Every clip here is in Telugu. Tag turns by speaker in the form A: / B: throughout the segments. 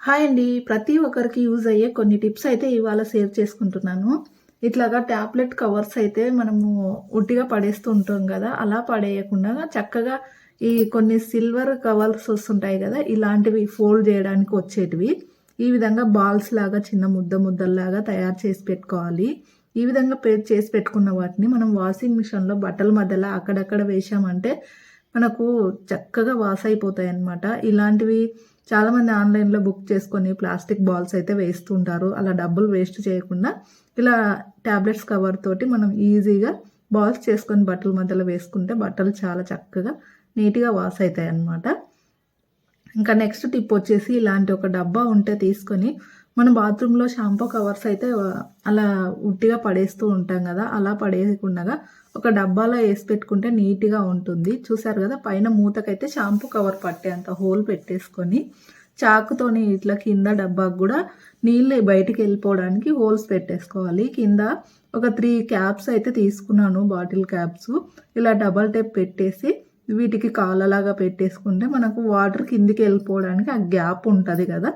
A: హాయ్ అండి. ప్రతి ఒక్కరికి యూజ్ అయ్యే కొన్ని టిప్స్ అయితే ఇవాళ షేర్ చేసుకుంటున్నాను. ఇట్లాగా టాబ్లెట్ కవర్స్ అయితే మనము ఉట్టిగా పడేస్తూ ఉంటాం కదా! అలా పడేయకుండా చక్కగా ఈ కొన్ని సిల్వర్ కవర్స్ వస్తుంటాయి కదా! ఇలాంటివి ఫోల్డ్ చేయడానికి వచ్చేటివి. ఈ విధంగా బాల్స్ లాగా చిన్న ముద్దల్లాగా తయారు చేసి పెట్టుకోవాలి. ఈ విధంగా చేసి పెట్టుకున్న వాటిని మనం వాషింగ్ మిషన్‌లో బట్టల మధ్యలో అక్కడక్కడ వేశామంటే మనకు చక్కగా వాష్ అయిపోతాయన్నమాట. ఇలాంటివి చాలామంది ఆన్‌లైన్‌లో బుక్ చేసుకొని ప్లాస్టిక్ బాల్స్ అయితే వేస్తుంటారు. అలా డబ్బులు వేస్ట్ చేయకుండా ఇలా టాబ్లెట్స్ కవర్ తోటి మనం ఈజీగా బాల్స్ చేసుకొని బట్టల మధ్యలో వేసుకుంటే బట్టలు చాలా చక్కగా నీట్‌గా వాష్ అయితాయన్నమాట. ఇంకా నెక్స్ట్ టిప్ వచ్చేసి ఇలాంటి ఒక డబ్బా ఉంటే తీసుకొని మన బాత్రూంలో షాంపూ కవర్స్ అయితే అలా ఉట్టిగా పడేస్తూ ఉంటాం కదా! అలా పడేయకుండా ఒక డబ్బాలో వేసి పెట్టుకుంటే నీట్‌గా ఉంటుంది. చూసారు కదా! పైన మూతకైతే షాంపూ కవర్ పట్టేంత హోల్ పెట్టేసుకొని చాకుతోని ఇట్లా కింద డబ్బాకు కూడా నీళ్ళు బయటికి వెళ్ళిపోవడానికి హోల్స్ పెట్టేసుకోవాలి. కింద ఒక 3 క్యాప్స్ అయితే తీసుకున్నాను, బాటిల్ క్యాప్స్. ఇలా డబల్ టేప్ పెట్టేసి వీటికి కాళ్ళలాగా పెట్టేసుకుంటే మనకు వాటర్ కిందికి వెళ్ళిపోవడానికి ఆ గ్యాప్ ఉంటుంది కదా,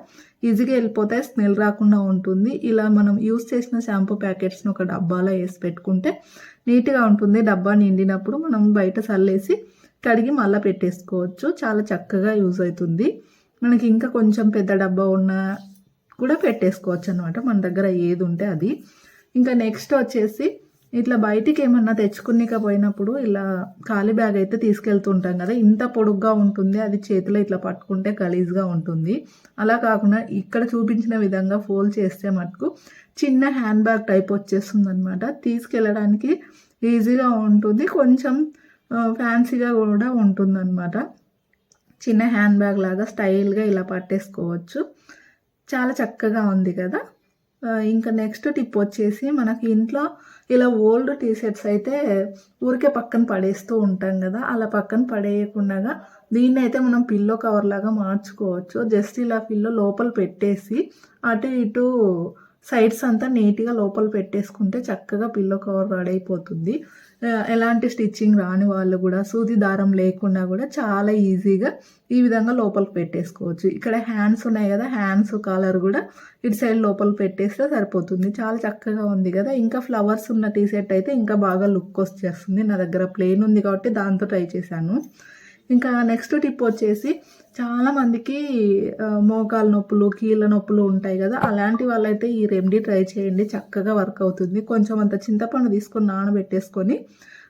A: ఈజీగా వెళ్ళిపోతాయి, స్మెల్ రాకుండా ఉంటుంది. ఇలా మనం యూస్ చేసిన షాంపూ ప్యాకెట్స్ని ఒక డబ్బాలో వేసి పెట్టుకుంటే నీట్గా ఉంటుంది. డబ్బా నిండినప్పుడు మనం బయట చల్లేసి కడిగి మళ్ళీ పెట్టేసుకోవచ్చు. చాలా చక్కగా యూజ్ అవుతుంది. మనకి ఇంకా కొంచెం పెద్ద డబ్బా ఉన్నా కూడా పెట్టేసుకోవచ్చు అనమాట, మన దగ్గర ఏది ఉంటే అది. ఇంకా నెక్స్ట్ వచ్చేసి ఇట్లా బయటికి ఏమన్నా తెచ్చుకునికపోయినప్పుడు ఇలా ఖాళీ బ్యాగ్ అయితే తీసుకెళ్తుంటాం కదా, ఇంత పొడుగ్గా ఉంటుంది, అది చేతిలో ఇట్లా పట్టుకుంటే గలీజ్గా ఉంటుంది. అలా కాకుండా ఇక్కడ చూపించిన విధంగా ఫోల్డ్ చేస్తే మటుకు చిన్న హ్యాండ్ బ్యాగ్ టైప్ వచ్చేస్తుంది అనమాట. తీసుకెళ్ళడానికి ఈజీగా ఉంటుంది, కొంచెం ఫ్యాన్సీగా కూడా ఉంటుందన్నమాట. చిన్న హ్యాండ్ బ్యాగ్ లాగా స్టైల్గా ఇలా పట్టేసుకోవచ్చు. చాలా చక్కగా ఉంది కదా. ఇంకా నెక్స్ట్ టిప్ వచ్చేసి మనకి ఇంట్లో ఇలా ఓల్డ్ టీ షర్ట్స్ అయితే ఊరికే పక్కన పడేస్తూ ఉంటాం కదా, అలా పక్కన పడేయకుండా దీన్ని అయితే మనం పిల్లో కవర్ లాగా మార్చుకోవచ్చు. జస్ట్ ఇలా పిల్లో లోపల పెట్టేసి అటు ఇటు సైడ్స్ అంతా నీట్గా లోపల పెట్టేసుకుంటే చక్కగా పిల్లో కవర్ రెడీ అయిపోతుంది. ఎలాంటి స్టిచ్చింగ్ రాని వాళ్ళు కూడా సూది దారం లేకుండా కూడా చాలా ఈజీగా ఈ విధంగా లోపలికి పెట్టేసుకోవచ్చు. ఇక్కడ హ్యాండ్స్ ఉన్నాయి కదా, హ్యాండ్స్ కాలర్ కూడా ఇటు సైడ్ లోపల పెట్టేస్తే సరిపోతుంది. చాలా చక్కగా ఉంది కదా. ఇంకా ఫ్లవర్స్ ఉన్న టీ షర్ట్ అయితే ఇంకా బాగా లుక్ వచ్చేస్తుంది. నా దగ్గర ప్లెయిన్ ఉంది కాబట్టి దాంతో ట్రై చేశాను. ఇంకా నెక్స్ట్ టిప్ వచ్చేసి చాలామందికి మోకాలు నొప్పులు, కీళ్ళ నొప్పులు ఉంటాయి కదా, అలాంటి వాళ్ళైతే ఈ రెమెడీ ట్రై చేయండి, చక్కగా వర్క్ అవుతుంది. కొంచెం అంత చింతపండు తీసుకొని నానబెట్టేసుకొని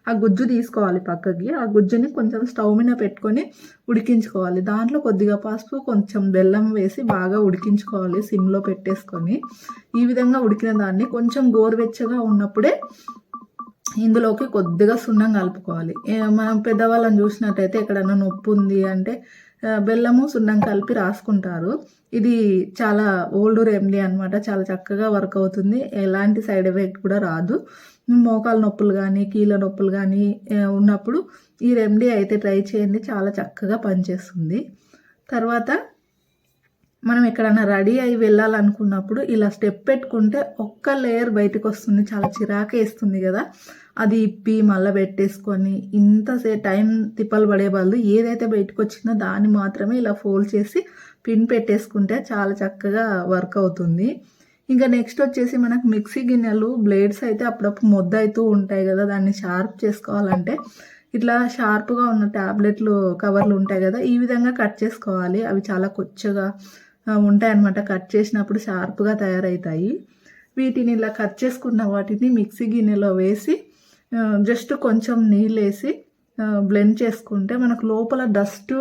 A: ఆ గుజ్జు తీసుకోవాలి పక్కకి. ఆ గుజ్జుని కొంచెం స్టవ్ మీద పెట్టుకొని ఉడికించుకోవాలి. దాంట్లో కొద్దిగా పసుపు, కొంచెం బెల్లం వేసి బాగా ఉడికించుకోవాలి సిమ్లో పెట్టేసుకొని. ఈ విధంగా ఉడికిన దాన్ని కొంచెం గోరువెచ్చగా ఉన్నప్పుడే ఇందులోకి కొద్దిగా సున్నం కలుపుకోవాలి. మనం పెద్దవాళ్ళని చూసినట్టయితే ఎక్కడైనా నొప్పి ఉంది అంటే బెల్లము సున్నం కలిపి రాసుకుంటారు. ఇది చాలా ఓల్డ్ రెమెడీ అనమాట, చాలా చక్కగా వర్క్ అవుతుంది, ఎలాంటి సైడ్ ఎఫెక్ట్ కూడా రాదు. మోకాలు నొప్పులు కానీ కీళ్ళ నొప్పులు కానీ ఉన్నప్పుడు ఈ రెమెడీ అయితే ట్రై చేయండి, చాలా చక్కగా పనిచేస్తుంది. తర్వాత మనం ఎక్కడన్నా రెడీ అయి వెళ్ళాలనుకున్నప్పుడు ఇలా స్టెప్ పెట్టుకుంటే ఒక్క లేయర్ బయటకు వస్తుంది, చాలా చిరాకేస్తుంది కదా, అది ఇప్పి మళ్ళీ పెట్టేసుకొని టైం తిప్పలు పడే బదులు ఏదైతే బయటకు వచ్చిందో దాన్ని మాత్రమే ఇలా ఫోల్డ్ చేసి పిన్ పెట్టేసుకుంటే చాలా చక్కగా వర్క్ అవుతుంది. ఇంకా నెక్స్ట్ వచ్చేసి మనకు మిక్సీ గిన్నెలు బ్లేడ్స్ అయితే అప్పుడప్పుడు మొద్దు అవుతూ ఉంటాయి కదా, దాన్ని షార్ప్ చేసుకోవాలంటే ఇట్లా షార్ప్గా ఉన్న ట్యాబ్లెట్లు కవర్లు ఉంటాయి కదా, ఈ విధంగా కట్ చేసుకోవాలి. అవి చాలా కొచ్చగా ఉంటాయన్నమాట, కట్ చేసినప్పుడు షార్ప్గా తయారవుతాయి. వీటిని ఇలా కట్ చేసుకున్న వాటిని మిక్సీ గిన్నెలో వేసి జస్ట్ కొంచెం నీళ్ళు వేసి బ్లెండ్ చేసుకుంటే మనకు లోపల డస్ట్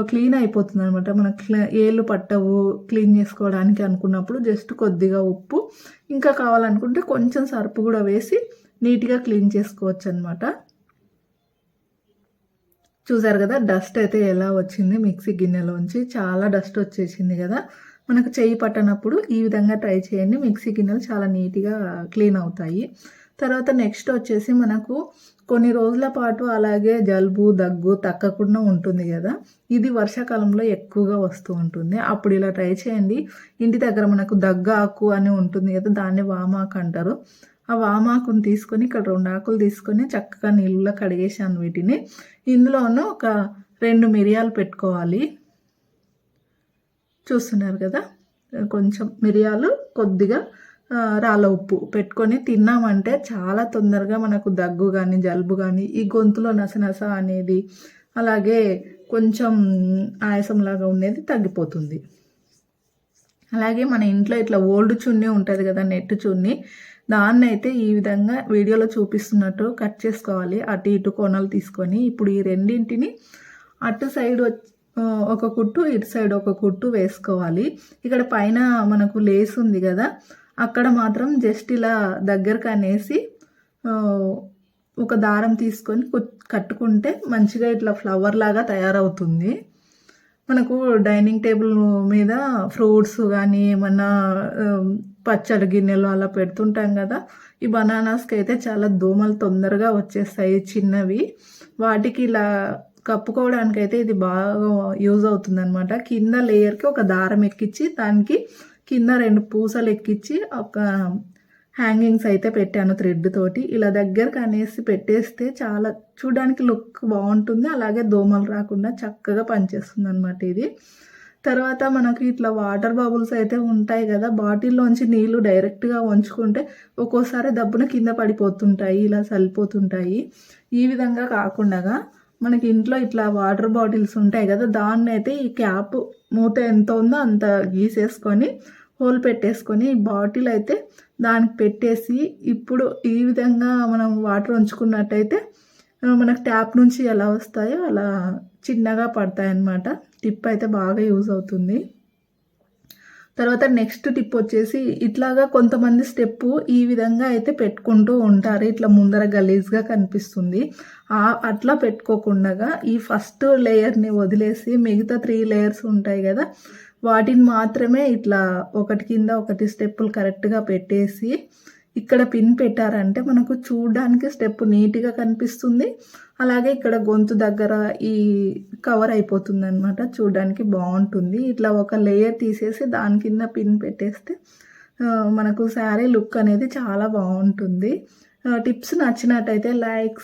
A: క్లీన్ అయిపోతుంది అనమాట. మనకు ఏళ్ళు పట్టవు క్లీన్ చేసుకోవడానికి అనుకున్నప్పుడు జస్ట్ కొద్దిగా ఉప్పు, ఇంకా కావాలనుకుంటే కొంచెం సర్పు కూడా వేసి నీట్గా క్లీన్ చేసుకోవచ్చు అనమాట. చూసారు కదా డస్ట్ అయితే ఎలా వచ్చింది మిక్సీ గిన్నెలోంచి, చాలా డస్ట్ వచ్చేసింది కదా. మనకు చెయ్యి పట్టనప్పుడు ఈ విధంగా ట్రై చేయండి, మిక్సీ గిన్నెలు చాలా నీట్గా క్లీన్ అవుతాయి. తర్వాత నెక్స్ట్ వచ్చేసి మనకు కొన్ని రోజుల పాటు అలాగే జలుబు దగ్గు తగ్గకుండా ఉంటుంది కదా, ఇది వర్షాకాలంలో ఎక్కువగా వస్తూ ఉంటుంది. అప్పుడు ఇలా ట్రై చేయండి. ఇంటి దగ్గర మనకు దగ్గు ఆకు అని ఉంటుంది కదా, దాన్ని వామాకు అంటారు. ఆ వామాకుని తీసుకొని ఇక్కడ 2 ఆకులు తీసుకొని చక్కగా నీళ్ళలో కడిగేసాను వీటిని. ఇందులోనూ ఒక 2 మిరియాలు పెట్టుకోవాలి. చూస్తున్నారు కదా, కొంచెం మిరియాలు, కొద్దిగా రాళ్ళ ఉప్పు పెట్టుకొని తిన్నామంటే చాలా తొందరగా మనకు దగ్గు కానీ జలుబు కానీ ఈ గొంతులో నసనస అనేది అలాగే కొంచెం ఆయాసంలాగా ఉండేది తగ్గిపోతుంది. అలాగే మన ఇంట్లో ఇట్లా ఓల్డ్ చున్నీ ఉంటుంది కదా, నెట్ చున్నీ, దాన్ని అయితే ఈ విధంగా వీడియోలో చూపిస్తున్నట్టు కట్ చేసుకోవాలి. అటు ఇటు కొనలు తీసుకొని ఇప్పుడు ఈ రెండింటిని అటు సైడ్ ఒక కుట్టు, ఇటు సైడ్ ఒక కుట్టు వేసుకోవాలి. ఇక్కడ పైన మనకు లేస్ ఉంది కదా, అక్కడ మాత్రం జస్ట్ ఇలా దగ్గరకు అనేసి ఒక దారం తీసుకొని కట్టుకుంటే మంచిగా ఇట్లా ఫ్లవర్ లాగా తయారవుతుంది. మనకు డైనింగ్ టేబుల్ మీద ఫ్రూట్స్ కానీ ఏమన్నా పచ్చడి గిన్నెలు అలా పెడుతుంటాం కదా, ఈ బనానాస్కి అయితే చాలా దోమలు తొందరగా వచ్చేస్తాయి చిన్నవి. వాటికి ఇలా కప్పుకోవడానికి అయితే ఇది బాగా యూజ్ అవుతుంది అనమాట. కింద లేయర్కి ఒక దారం ఎక్కించి దానికి కింద 2 పూసలు ఎక్కించి ఒక హ్యాంగింగ్స్ అయితే పెట్టాను థ్రెడ్ తోటి. ఇలా దగ్గరకు అనేసి పెట్టేస్తే చాలా చూడడానికి లుక్ బాగుంటుంది, అలాగే దోమలు రాకుండా చక్కగా పనిచేస్తుంది అనమాట ఇది. తర్వాత మనకి ఇట్లా వాటర్ బబుల్స్ అయితే ఉంటాయి కదా, బాటిల్లోంచి నీళ్ళు డైరెక్ట్గా వంచుకుంటే ఒక్కోసారి దబ్బున కింద పడిపోతుంటాయి, ఇలా చల్లిపోతుంటాయి. ఈ విధంగా కాకుండా మనకి ఇంట్లో ఇట్లా వాటర్ బాటిల్స్ ఉంటాయి కదా, దాన్ని అయితే ఈ క్యాప్ మూత ఎంత ఉందో అంత గీసేసుకొని హోల్ పెట్టేసుకొని బాటిల్ అయితే దానికి పెట్టేసి ఇప్పుడు ఈ విధంగా మనం వాటర్ ఉంచుకున్నట్టయితే మనకు ట్యాప్ నుంచి ఎలా వస్తాయో అలా చిన్నగా పడతాయి అన్నమాట. టిప్ అయితే బాగా యూజ్ అవుతుంది. తర్వాత నెక్స్ట్ టిప్ వచ్చేసి ఇట్లాగా కొంతమంది స్టెప్పు ఈ విధంగా అయితే పెట్టుకుంటూ ఉంటారు, ఇట్లా ముందర గలీజ్గా కనిపిస్తుంది. అట్లా పెట్టుకోకుండా ఈ ఫస్ట్ లేయర్ని వదిలేసి మిగతా 3 లేయర్స్ ఉంటాయి కదా, వాటిని మాత్రమే ఇట్లా ఒకటి కింద ఒకటి స్టెప్పులు కరెక్ట్గా పెట్టేసి ఇక్కడ పిన్ పెట్టారంటే మనకు చూడడానికి స్టెప్ నీట్గా కనిపిస్తుంది. అలాగే ఇక్కడ గొంతు దగ్గర ఈ కవర్ అయిపోతుంది అనమాట, చూడడానికి బాగుంటుంది. ఇట్లా ఒక లేయర్ తీసేసి దాని కింద పిన్ పెట్టేస్తే మనకు శారీ లుక్ అనేది చాలా బాగుంటుంది. టిప్స్ నచ్చినట్టయితే లైక్